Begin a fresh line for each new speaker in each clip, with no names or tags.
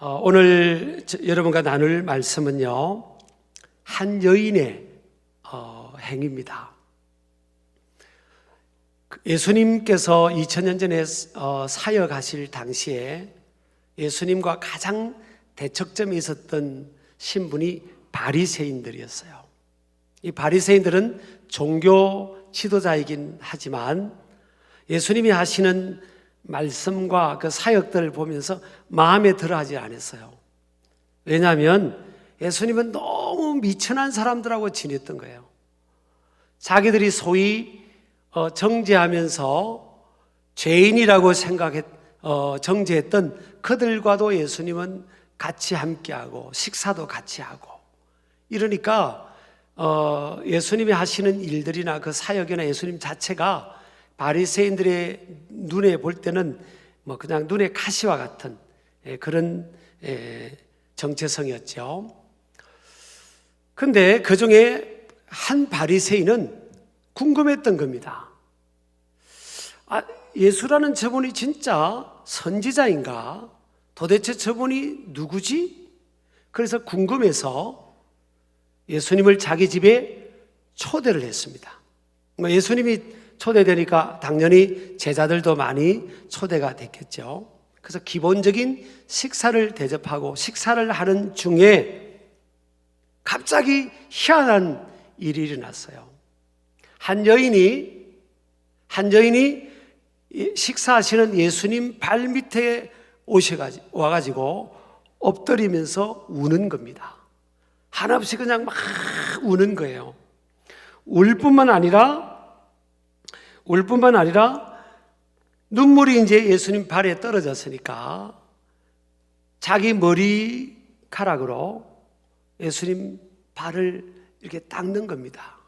오늘 여러분과 나눌 말씀은요, 한 여인의 행위입니다. 예수님께서 2000년 전에 사역하실 당시에 예수님과 가장 대척점에 있었던 신분이 바리새인들이었어요. 이 바리새인들은 종교 지도자이긴 하지만 예수님이 하시는 말씀과 그 사역들을 보면서 마음에 들어하지 않았어요. 왜냐하면 예수님은 너무 미천한 사람들하고 지냈던 거예요. 자기들이 소위 정죄하면서 죄인이라고 정죄했던 그들과도 예수님은 같이 함께하고 식사도 같이 하고, 이러니까 예수님이 하시는 일들이나 그 사역이나 예수님 자체가 바리새인들의 눈에 볼 때는 그냥 눈에 가시와 같은 그런 정체성이었죠. 근데 그 중에 한 바리새인은 궁금했던 겁니다. 예수라는 저분이 진짜 선지자인가? 도대체 저분이 누구지? 그래서 궁금해서 예수님을 자기 집에 초대를 했습니다. 예수님이 초대되니까 당연히 제자들도 많이 초대가 됐겠죠. 그래서 기본적인 식사를 대접하고 식사를 하는 중에 갑자기 희한한 일이 일어났어요. 한 여인이 식사하시는 예수님 발 밑에 와가지고 엎드리면서 우는 겁니다. 한없이 그냥 막 우는 거예요. 울 뿐만 아니라 눈물이 이제 예수님 발에 떨어졌으니까 자기 머리카락으로 예수님 발을 이렇게 닦는 겁니다.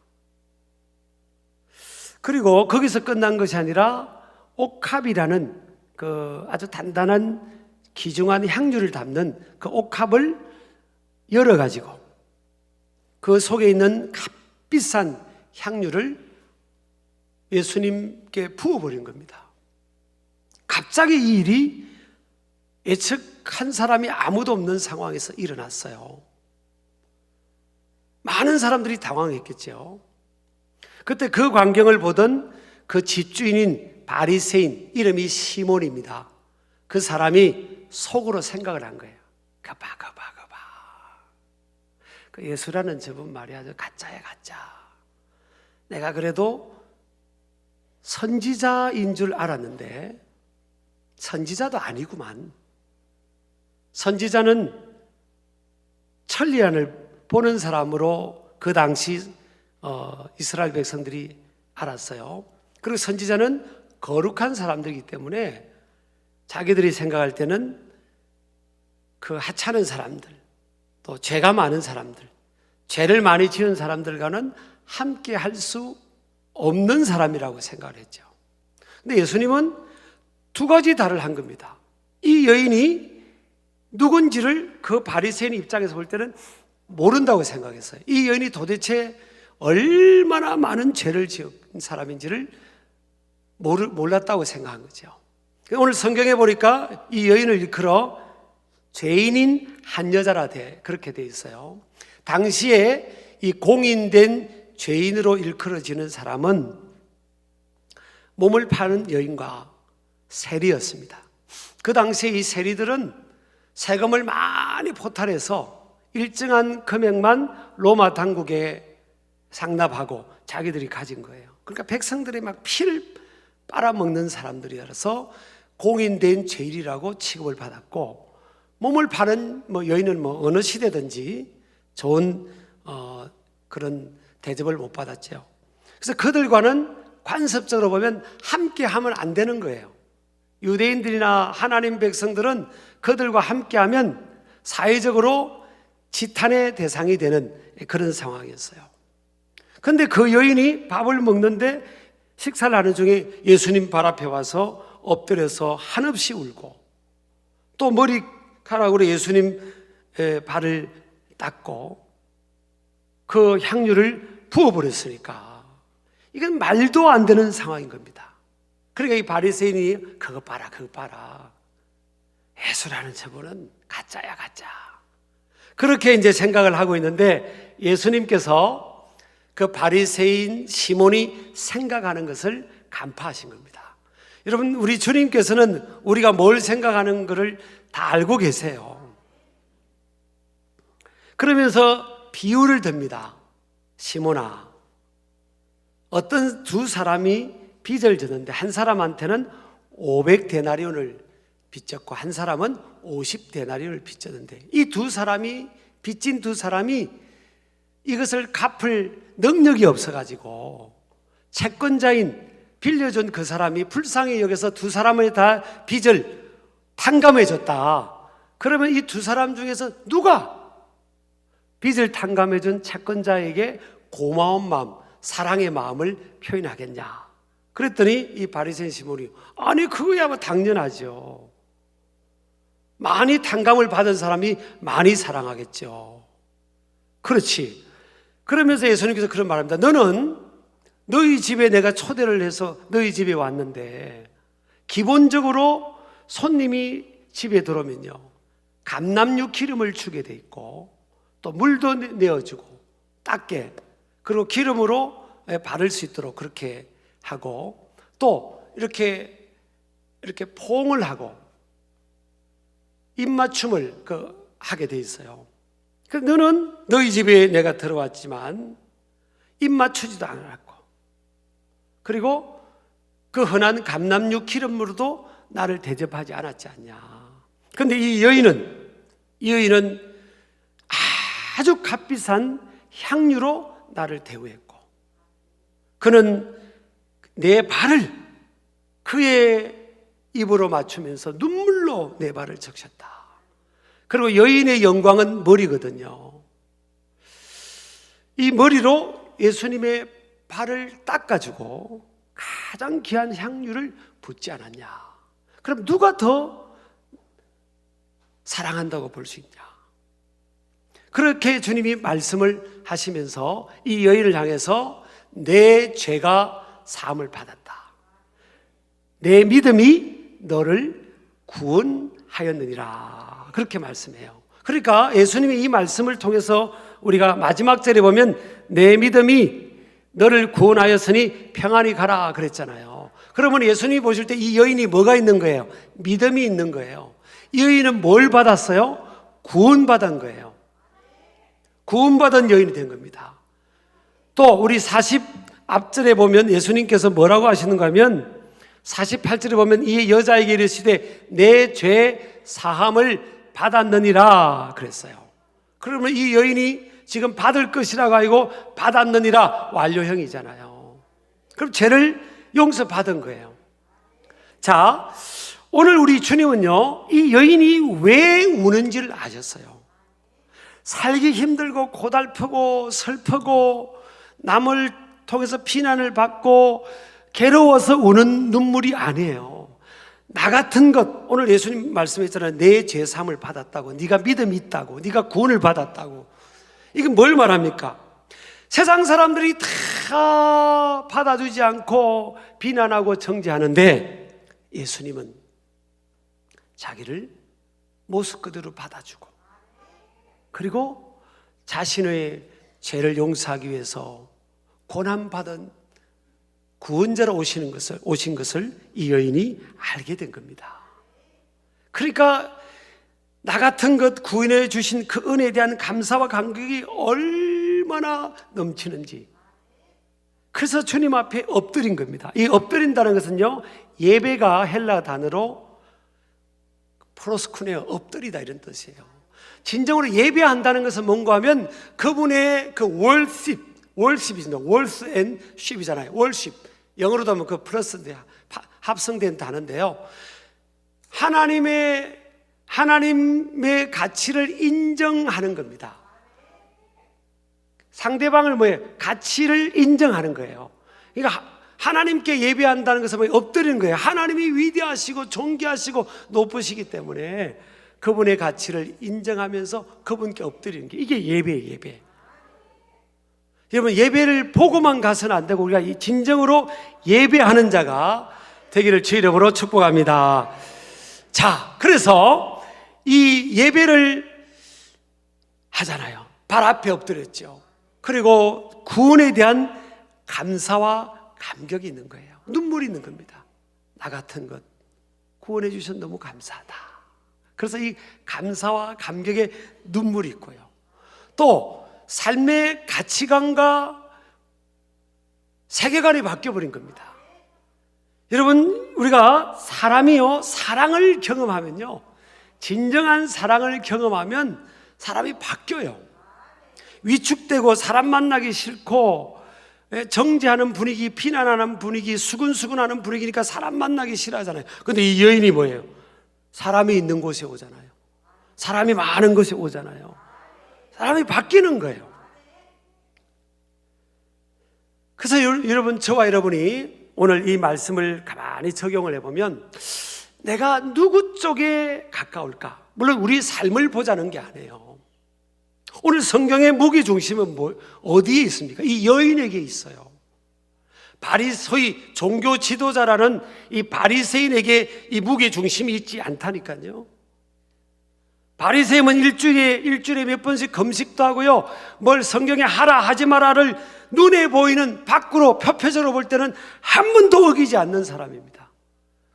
그리고 거기서 끝난 것이 아니라 옥합이라는 그 아주 단단한 귀중한 향유를 담는 그 옥합을 열어가지고 그 속에 있는 값비싼 향유를 예수님께 부어버린 겁니다. 갑자기 이 일이 예측한 사람이 아무도 없는 상황에서 일어났어요. 많은 사람들이 당황했겠죠. 그때 그 광경을 보던 그 집주인인 바리새인, 이름이 시몬입니다. 그 사람이 속으로 생각을 한 거예요. 거봐. 그 예수라는 저분 말이야, 저 가짜야, 가짜. 내가 그래도 선지자인 줄 알았는데 선지자도 아니구만. 선지자는 천리안을 보는 사람으로 그 당시 이스라엘 백성들이 알았어요. 그리고 선지자는 거룩한 사람들이기 때문에 자기들이 생각할 때는 그 하찮은 사람들, 또 죄가 많은 사람들, 죄를 많이 지은 사람들과는 함께 할 수 없는 사람이라고 생각을 했죠. 근데 예수님은 두 가지 다를 한 겁니다. 이 여인이 누군지를 그 바리새인 입장에서 볼 때는 모른다고 생각했어요. 이 여인이 도대체 얼마나 많은 죄를 지은 사람인지를 몰랐다고 생각한 거죠. 오늘 성경에 보니까 이 여인을 일컬어 죄인인 한 여자라 그렇게 돼 있어요. 당시에 이 공인된 죄인으로 일컬어지는 사람은 몸을 파는 여인과 세리였습니다. 그 당시에 이 세리들은 세금을 많이 포탈해서 일정한 금액만 로마 당국에 상납하고 자기들이 가진 거예요. 그러니까 백성들의 막 피를 빨아먹는 사람들이라서 공인된 죄인이라고 취급을 받았고, 몸을 파는 여인은 어느 시대든지 좋은 그런 대접을 못 받았죠. 그래서 그들과는 관습적으로 보면 함께 하면 안 되는 거예요. 유대인들이나 하나님 백성들은 그들과 함께 하면 사회적으로 지탄의 대상이 되는 그런 상황이었어요. 그런데 그 여인이 밥을 먹는데 식사를 하는 중에 예수님 발 앞에 와서 엎드려서 한없이 울고, 또 머리카락으로 예수님 발을 닦고 그 향유를 부어버렸으니까 이건 말도 안 되는 상황인 겁니다. 그러니까 이 바리새인이 그거 봐라 예수라는 저분은 가짜야, 가짜. 그렇게 이제 생각을 하고 있는데 예수님께서 그 바리새인 시몬이 생각하는 것을 간파하신 겁니다. 여러분, 우리 주님께서는 우리가 뭘 생각하는 것을 다 알고 계세요. 그러면서 비유를 듭니다. 시몬아, 어떤 두 사람이 빚을 졌는데 한 사람한테는 500데나리온을 빚졌고 한 사람은 50데나리온을 빚졌는데 이 두 사람이, 빚진 두 사람이 이것을 갚을 능력이 없어가지고 채권자인 빌려준 그 사람이 불쌍히 여겨서 두 사람의 다 빚을 탕감해 줬다. 그러면 이 두 사람 중에서 누가 빚을 탕감해 준 채권자에게 고마운 마음, 사랑의 마음을 표현하겠냐? 그랬더니 이 바리새인 시몬이 아니 그거야 뭐 당연하죠. 많이 탕감을 받은 사람이 많이 사랑하겠죠. 그렇지. 그러면서 예수님께서 그런 말합니다. 너는 너희 집에 내가 초대를 해서 너희 집에 왔는데 기본적으로 손님이 집에 들어오면요 감람류 기름을 주게 돼 있고 또 물도 내어주고 닦게, 그리고 기름으로 바를 수 있도록 그렇게 하고 또 이렇게 포옹을 하고 입맞춤을 하게 돼 있어요. 너는 너희 집에 내가 들어왔지만 입맞추지도 않았고 그리고 그 흔한 감람류 기름으로도 나를 대접하지 않았지 않냐. 그런데 이 여인은 아주 값비싼 향유로 나를 대우했고 그는 내 발을 그의 입으로 맞추면서 눈물로 내 발을 적셨다. 그리고 여인의 영광은 머리거든요. 이 머리로 예수님의 발을 닦아주고 가장 귀한 향유를 붓지 않았냐. 그럼 누가 더 사랑한다고 볼 수 있냐. 그렇게 주님이 말씀을 하시면서 이 여인을 향해서 내 죄가 사함을 받았다. 내 믿음이 너를 구원하였느니라. 그렇게 말씀해요. 그러니까 예수님이 이 말씀을 통해서 우리가 마지막 절에 보면 내 믿음이 너를 구원하였으니 평안히 가라 그랬잖아요. 그러면 예수님이 보실 때 이 여인이 뭐가 있는 거예요? 믿음이 있는 거예요. 이 여인은 뭘 받았어요? 구원받은 거예요. 구원받은 여인이 된 겁니다. 또 우리 40 앞절에 보면 예수님께서 뭐라고 하시는가 하면 48절에 보면 이 여자에게 이르시되 내 죄 사함을 받았느니라 그랬어요. 그러면 이 여인이 지금 받을 것이라고 하고 받았느니라 완료형이잖아요. 그럼 죄를 용서받은 거예요. 자, 오늘 우리 주님은요 이 여인이 왜 우는지를 아셨어요. 살기 힘들고 고달프고 슬프고 남을 통해서 비난을 받고 괴로워서 우는 눈물이 아니에요. 나 같은 것, 오늘 예수님 말씀했잖아요. 내 죄사함을 받았다고, 네가 믿음이 있다고, 네가 구원을 받았다고. 이건 뭘 말합니까? 세상 사람들이 다 받아주지 않고 비난하고 정죄하는데 예수님은 자기를 모습 그대로 받아주고 그리고 자신의 죄를 용서하기 위해서 고난받은 구원자로 오신 것을 이 여인이 알게 된 겁니다. 그러니까 나 같은 것 구원해 주신 그 은혜에 대한 감사와 감격이 얼마나 넘치는지, 그래서 주님 앞에 엎드린 겁니다. 이 엎드린다는 것은요 예배가 헬라 단어로 프로스쿠네어, 엎드리다 이런 뜻이에요. 진정으로 예배한다는 것은 뭔가 하면 그분의 그 월십이잖아요. 월스 앤 쉽이잖아요. 월십, 영어로도 하면 그 플러스 합성된 단어인데요, 하나님의 가치를 인정하는 겁니다. 상대방을 가치를 인정하는 거예요. 그러니까 하나님께 예배한다는 것은 엎드리는 거예요. 하나님이 위대하시고 존귀하시고 높으시기 때문에 그분의 가치를 인정하면서 그분께 엎드리는 게 이게 예배예요. 예배. 여러분, 예배를 보고만 가서는 안 되고 우리가 진정으로 예배하는 자가 되기를 주의 이름으로 축복합니다. 자, 그래서 이 예배를 하잖아요. 발 앞에 엎드렸죠. 그리고 구원에 대한 감사와 감격이 있는 거예요. 눈물이 있는 겁니다. 나 같은 것 구원해 주셔서 너무 감사하다. 그래서 이 감사와 감격의 눈물이 있고요. 또 삶의 가치관과 세계관이 바뀌어버린 겁니다. 여러분, 우리가 사람이요, 사랑을 경험하면요, 진정한 사랑을 경험하면 사람이 바뀌어요. 위축되고 사람 만나기 싫고 정죄하는 분위기, 비난하는 분위기, 수근수근하는 분위기니까 사람 만나기 싫어하잖아요. 그런데 이 여인이 뭐예요? 사람이 있는 곳에 오잖아요. 사람이 많은 곳에 오잖아요. 사람이 바뀌는 거예요. 그래서 여러분, 저와 여러분이 오늘 이 말씀을 가만히 적용을 해보면 내가 누구 쪽에 가까울까? 물론 우리 삶을 보자는 게 아니에요. 오늘 성경의 무게중심은 어디에 있습니까? 이 여인에게 있어요. 소위 종교 지도자라는 이 바리새인에게 이 무게중심이 있지 않다니까요. 바리새인은 일주일에 몇 번씩 금식도 하고요, 뭘 성경에 하라 하지 마라를 눈에 보이는 밖으로 표표적으로 볼 때는 한 번도 어기지 않는 사람입니다.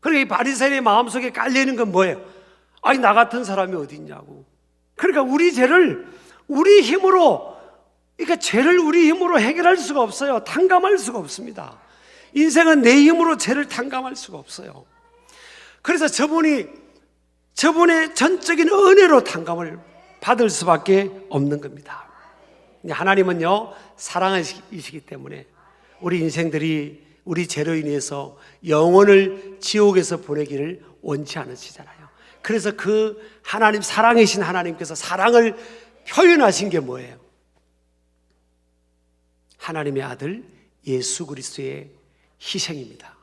그러니까 이 바리새인의 마음속에 깔려있는 건 뭐예요? 아니, 나 같은 사람이 어디 있냐고. 그러니까 우리 죄를 우리 힘으로, 그러니까 죄를 우리 힘으로 해결할 수가 없어요. 탕감할 수가 없습니다. 인생은 내 힘으로 죄를 탕감할 수가 없어요. 그래서 저분의 전적인 은혜로 탕감을 받을 수밖에 없는 겁니다. 하나님은요, 사랑이시기 때문에 우리 인생들이 우리 죄로 인해서 영혼을 지옥에서 보내기를 원치 않으시잖아요. 그래서 그 하나님, 사랑이신 하나님께서 사랑을 표현하신 게 뭐예요? 하나님의 아들 예수 그리스도의 희생입니다.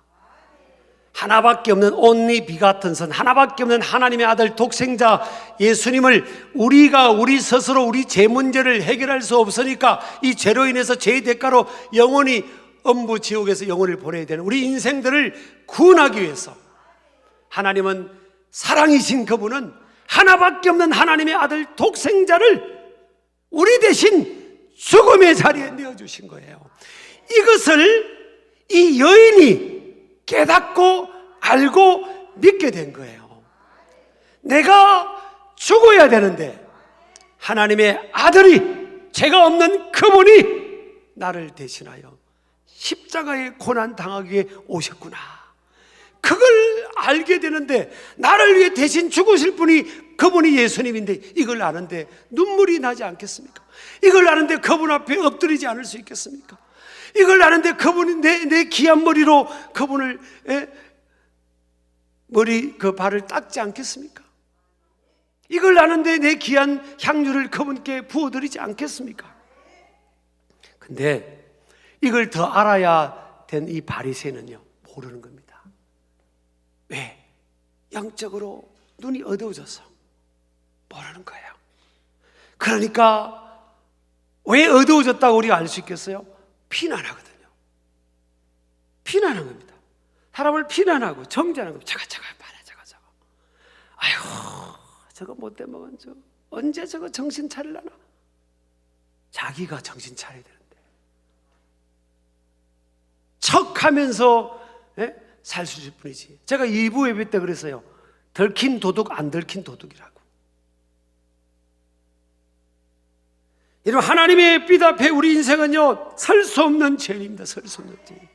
하나밖에 없는 only begotten son, 하나밖에 없는 하나님의 아들 독생자 예수님을 우리 스스로 우리 죄 문제를 해결할 수 없으니까 이 죄로 인해서 죄의 대가로 영원히 엄부 지옥에서 영혼을 보내야 되는 우리 인생들을 구원하기 위해서 하나님은, 사랑이신 그분은 하나밖에 없는 하나님의 아들 독생자를 우리 대신 죽음의 자리에 내어주신 거예요. 이것을 이 여인이 깨닫고 알고 믿게 된 거예요. 내가 죽어야 되는데 하나님의 아들이, 죄가 없는 그분이 나를 대신하여 십자가의 고난 당하기 위해 오셨구나. 그걸 알게 되는데, 나를 위해 대신 죽으실 분이 그분이 예수님인데 이걸 아는데 눈물이 나지 않겠습니까? 이걸 아는데 그분 앞에 엎드리지 않을 수 있겠습니까? 이걸 아는데 그분이 내 귀한 머리로 그분을 발을 닦지 않겠습니까? 이걸 아는데 내 귀한 향유를 그분께 부어드리지 않겠습니까? 근데 이걸 더 알아야 된 이 바리새인은요, 모르는 겁니다. 왜? 영적으로 눈이 어두워져서 모르는 거예요. 그러니까 왜 어두워졌다고 우리가 알 수 있겠어요? 비난하거든요. 비난한 겁니다. 사람을 비난하고 정죄하는 겁니다. 저거 봐라, 저거. 아이고, 저거 못돼 먹은 저 언제 저거 정신 차리려나? 자기가 정신 차려야 되는데 척하면서 살 수 있을 뿐이지. 제가 2부 예배 때 그랬어요. 들킨 도둑, 안 들킨 도둑이라고. 여러분, 하나님의 빛 앞에 우리 인생은요, 설 수 없는 죄인입니다. 설 수 없는 죄인.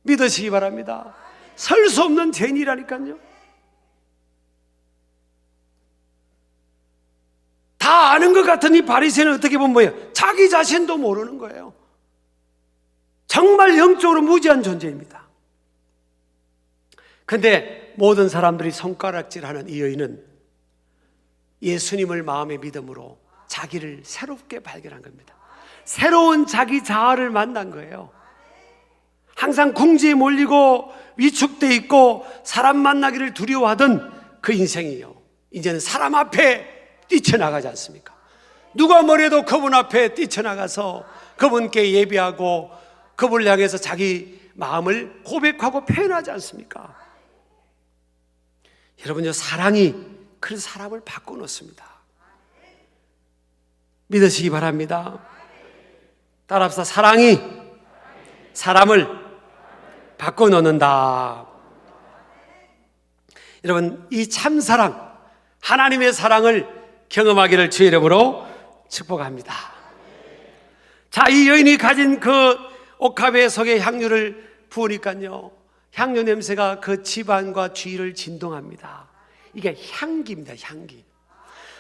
믿으시기 바랍니다. 설 수 없는 죄인이라니까요. 다 아는 것 같은 이 바리새인은 어떻게 보면 뭐예요? 자기 자신도 모르는 거예요. 정말 영적으로 무지한 존재입니다. 근데 모든 사람들이 손가락질하는 이 여인은 예수님을 마음의 믿음으로 자기를 새롭게 발견한 겁니다. 새로운 자기 자아를 만난 거예요. 항상 궁지에 몰리고 위축돼 있고 사람 만나기를 두려워하던 그 인생이요, 이제는 사람 앞에 뛰쳐나가지 않습니까? 누가 뭐래도 그분 앞에 뛰쳐나가서 그분께 예배하고 그분을 향해서 자기 마음을 고백하고 표현하지 않습니까? 여러분요, 사랑이 그래서 사람을 바꿔놓습니다. 믿으시기 바랍니다. 따라합시다. 사랑이 사람을 바꿔놓는다. 여러분, 이 참사랑, 하나님의 사랑을 경험하기를 주의 이름으로 축복합니다. 자, 이 여인이 가진 그 옥합의 속에 향유를 부으니까요, 향유 냄새가 그 집안과 주위를 진동합니다. 이게 향기입니다. 향기.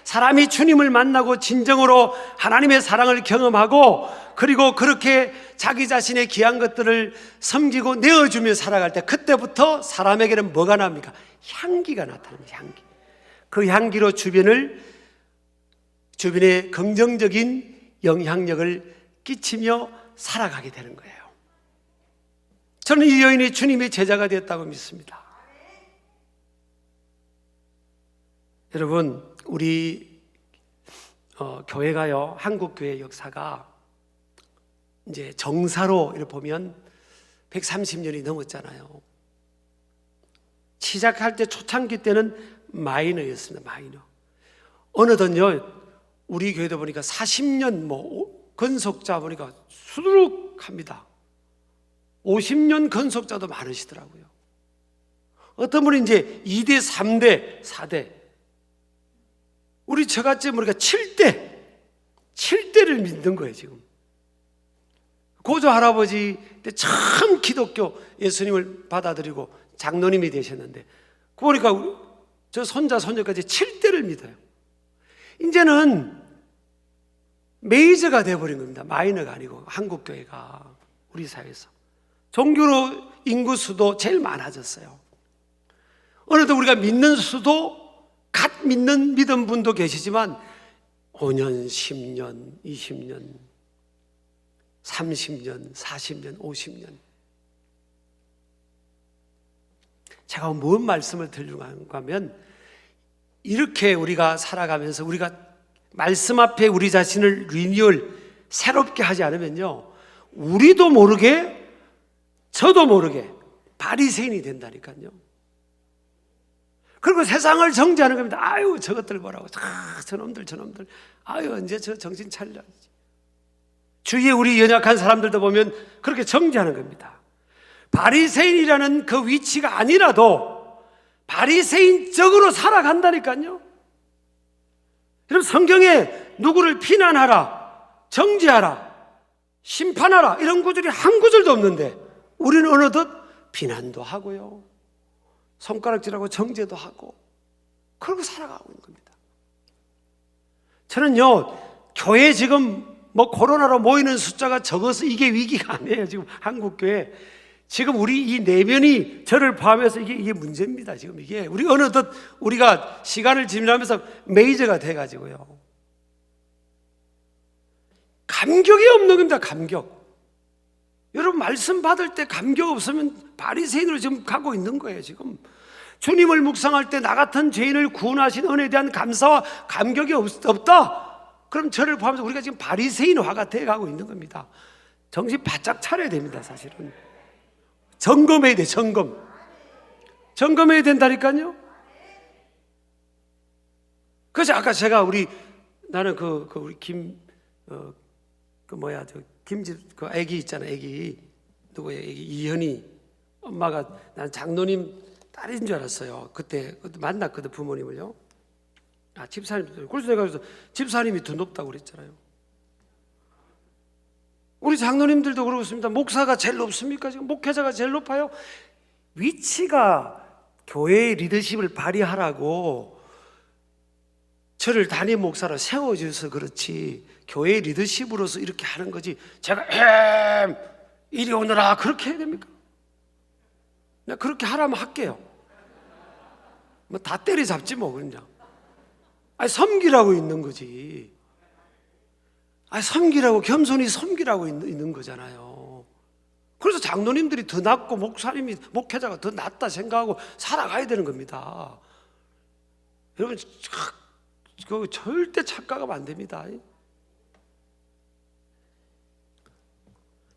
사람이 주님을 만나고 진정으로 하나님의 사랑을 경험하고, 그리고 그렇게 자기 자신의 귀한 것들을 섬기고 내어주며 살아갈 때, 그때부터 사람에게는 뭐가 납니까? 향기가 나타납니다. 향기. 그 향기로 주변에 긍정적인 영향력을 끼치며 살아가게 되는 거예요. 저는 이 여인이 주님의 제자가 되었다고 믿습니다. 여러분, 우리 교회가요, 한국교회 역사가 이제 정사로 이렇게 보면 130년이 넘었잖아요. 시작할 때 초창기 때는 마이너였습니다. 마이너. 어느덧요, 우리 교회도 보니까 40년 건속자 보니까 수두룩합니다. 50년 건속자도 많으시더라고요. 어떤 분이 이제 2대, 3대, 4대. 우리 저같이 우리가 7대를 믿는 거예요, 지금. 고조 할아버지 때 참 기독교 예수님을 받아들이고 장로님이 되셨는데, 보니까 저 손자, 손녀까지 7대를 믿어요. 이제는 메이저가 되어버린 겁니다. 마이너가 아니고, 한국교회가 우리 사회에서. 종교로 인구 수도 제일 많아졌어요. 어느덧 우리가 믿는 수도 갓 믿는 믿은 분도 계시지만 5년, 10년, 20년, 30년, 40년, 50년. 제가 뭔 말씀을 드리려고 하면, 이렇게 우리가 살아가면서 우리가 말씀 앞에 우리 자신을 리뉴얼, 새롭게 하지 않으면요, 우리도 모르게, 저도 모르게 바리새인이 된다니까요. 그리고 세상을 정죄하는 겁니다. 아유, 저것들 보라고. 저놈들. 아유, 언제 저 정신 차려야지. 주위에 우리 연약한 사람들도 보면 그렇게 정죄하는 겁니다. 바리새인이라는 그 위치가 아니라도 바리새인적으로 살아간다니까요. 여러분, 성경에 누구를 비난하라, 정죄하라, 심판하라 이런 구절이 한 구절도 없는데, 우리는 어느덧 비난도 하고요, 손가락질하고 정죄도 하고, 그러고 살아가고 있는 겁니다. 저는요, 교회 지금 코로나로 모이는 숫자가 적어서 이게 위기가 아니에요. 지금 한국교회 지금 우리 이 내면이 저를 포함해서 이게 문제입니다. 지금 이게 우리 어느덧 우리가 시간을 지나면서 메이저가 돼가지고요, 감격이 없는 겁니다. 감격. 여러분, 말씀 받을 때 감격 없으면 바리새인으로 지금 가고 있는 거예요. 지금 주님을 묵상할 때 나 같은 죄인을 구원하신 은혜에 대한 감사와 감격이 없다, 그럼 저를 포함해서 우리가 지금 바리새인화가 돼가고 있는 겁니다. 정신 바짝 차려야 됩니다. 사실은 점검해야 돼. 점검해야 된다니까요. 그래서 아까 제가 나는 우리 김집 그 아기 있잖아. 아기 누구예요? 아기 이현이 엄마가, 난 장로님 딸인 줄 알았어요. 그때 만났거든, 부모님을요. 집사님. 그래서 내가 집사님이 더 높다고 그랬잖아요. 우리 장로님들도 그러고 있습니다. 목사가 제일 높습니까? 지금 목회자가 제일 높아요? 위치가 교회의 리더십을 발휘하라고 저를 담임 목사로 세워줘서 그렇지, 교회의 리더십으로서 이렇게 하는 거지, 제가 이리 오너라 그렇게 해야 됩니까? 내가 그렇게 하라면 할게요. 다 때려잡지 그냥. 섬기라고 있는 거지. 섬기라고, 겸손히 섬기라고 있는 거잖아요. 그래서 장로님들이 더 낫고 목회자가 더 낫다 생각하고 살아가야 되는 겁니다. 여러분, 그거 절대 착각하면 안 됩니다.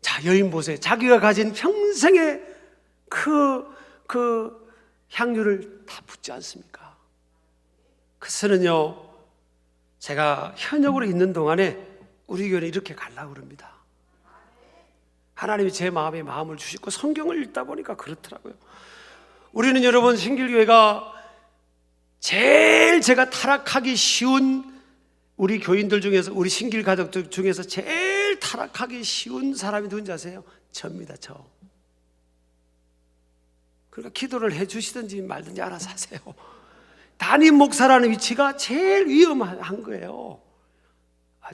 자, 여인 보세요. 자기가 가진 평생의 그 향유를 다 붓지 않습니까? 그래서는요, 제가 현역으로 있는 동안에 우리 교회는 이렇게 가려고 그럽니다. 하나님이 제 마음에 마음을 주시고 성경을 읽다 보니까 그렇더라고요. 우리는 여러분, 신길교회가 제일 제가 타락하기 쉬운 우리 교인들 중에서, 우리 신길 가족들 중에서 제일 타락하기 쉬운 사람이 누군지 아세요? 저입니다. 저. 그러니까 기도를 해주시든지 말든지 알아서 하세요. 담임 목사라는 위치가 제일 위험한 거예요.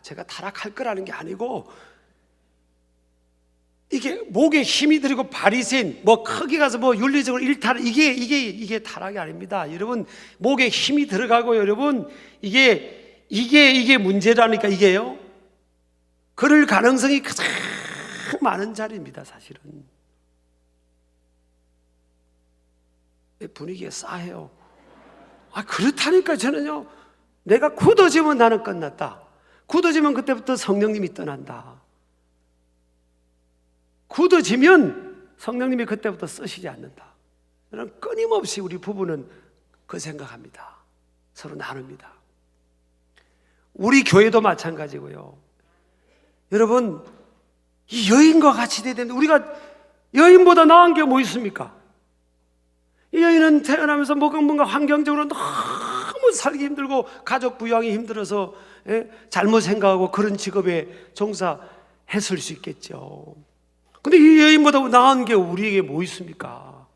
제가 타락할 거라는 게 아니고, 이게 목에 힘이 들고 바리새인, 뭐 크게 가서 뭐 윤리적으로 일탈, 이게 타락이 아닙니다. 여러분, 목에 힘이 들어가고, 여러분, 이게 문제라니까, 이게요. 그럴 가능성이 가장 많은 자리입니다, 사실은. 분위기가 싸해요. 그렇다니까. 저는요, 내가 굳어지면 나는 끝났다. 굳어지면 그때부터 성령님이 떠난다. 굳어지면 성령님이 그때부터 쓰시지 않는다. 저는 끊임없이 우리 부부는 그 생각합니다. 서로 나눕니다. 우리 교회도 마찬가지고요. 여러분, 이 여인과 같이 돼야 되는데, 우리가 여인보다 나은 게 뭐 있습니까? 이 여인은 태어나면서 뭔가 환경적으로 너무 살기 힘들고 가족 부양이 힘들어서 잘못 생각하고 그런 직업에 종사했을 수 있겠죠. 근데 이 여인보다 나은 게 우리에게 뭐 있습니까?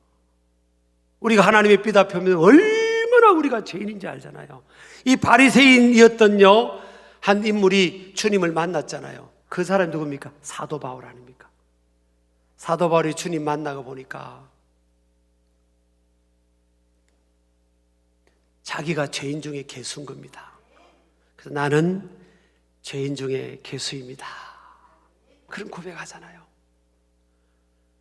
우리가 하나님의 빛 앞에 오면 얼마나 우리가 죄인인지 알잖아요. 이 바리새인이었던요 한 인물이 주님을 만났잖아요. 그 사람이 누굽니까? 사도 바울 아닙니까? 사도 바울이 주님 만나고 보니까 자기가 죄인 중에 괴수인 겁니다. 그래서 나는 죄인 중에 괴수입니다. 그런 고백하잖아요.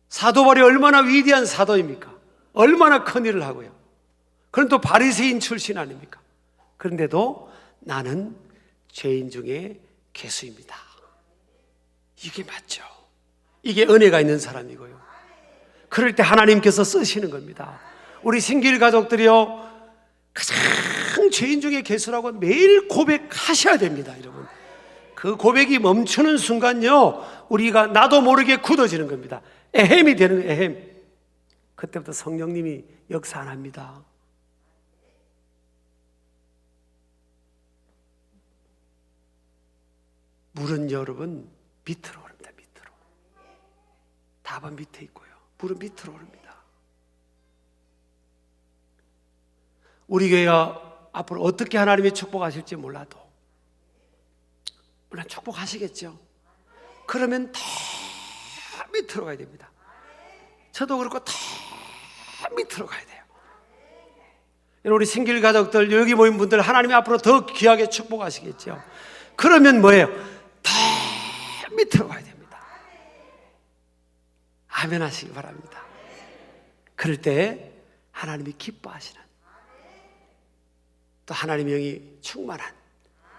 사도 바울이 얼마나 위대한 사도입니까? 얼마나 큰 일을 하고요. 그럼 또 바리새인 출신 아닙니까? 그런데도 나는 죄인 중에 괴수입니다. 이게 맞죠. 이게 은혜가 있는 사람이고요. 그럴 때 하나님께서 쓰시는 겁니다. 우리 신길 가족들이요, 가장 죄인 중에 괴수라고 매일 고백하셔야 됩니다, 여러분. 그 고백이 멈추는 순간요, 우리가 나도 모르게 굳어지는 겁니다. 에헴이 되는 거예요, 에헴. 그때부터 성령님이 역사 안 합니다. 물은 여러분 밑으로 오릅니다. 밑으로. 답은 밑에 있고요, 물은 밑으로 오릅니다. 우리 교회가 앞으로 어떻게 하나님이 축복하실지 몰라도, 물론 축복하시겠죠. 그러면 더 밑으로 가야 됩니다. 저도 그렇고 더 밑으로 가야 돼요. 우리 신길 가족들, 여기 모인 분들, 하나님이 앞으로 더 귀하게 축복하시겠죠. 그러면 뭐예요? 더 밑으로 가야 됩니다. 아멘 하시기 바랍니다. 그럴 때 하나님이 기뻐하시는, 또 하나님의 영이 충만한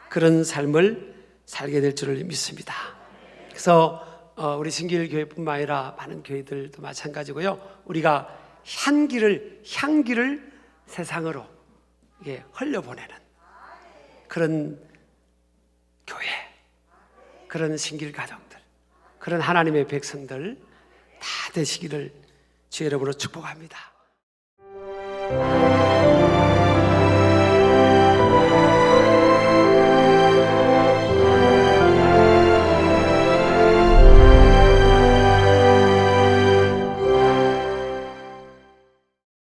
그런 삶을 살게 될 줄을 믿습니다. 그래서 우리 신길교회뿐만 아니라 많은 교회들도 마찬가지고요. 우리가 향기를 세상으로 흘려보내는 그런 교회, 그런 신길 가족들, 그런 하나님의 백성들 다 되시기를 주의 이름으로 축복합니다.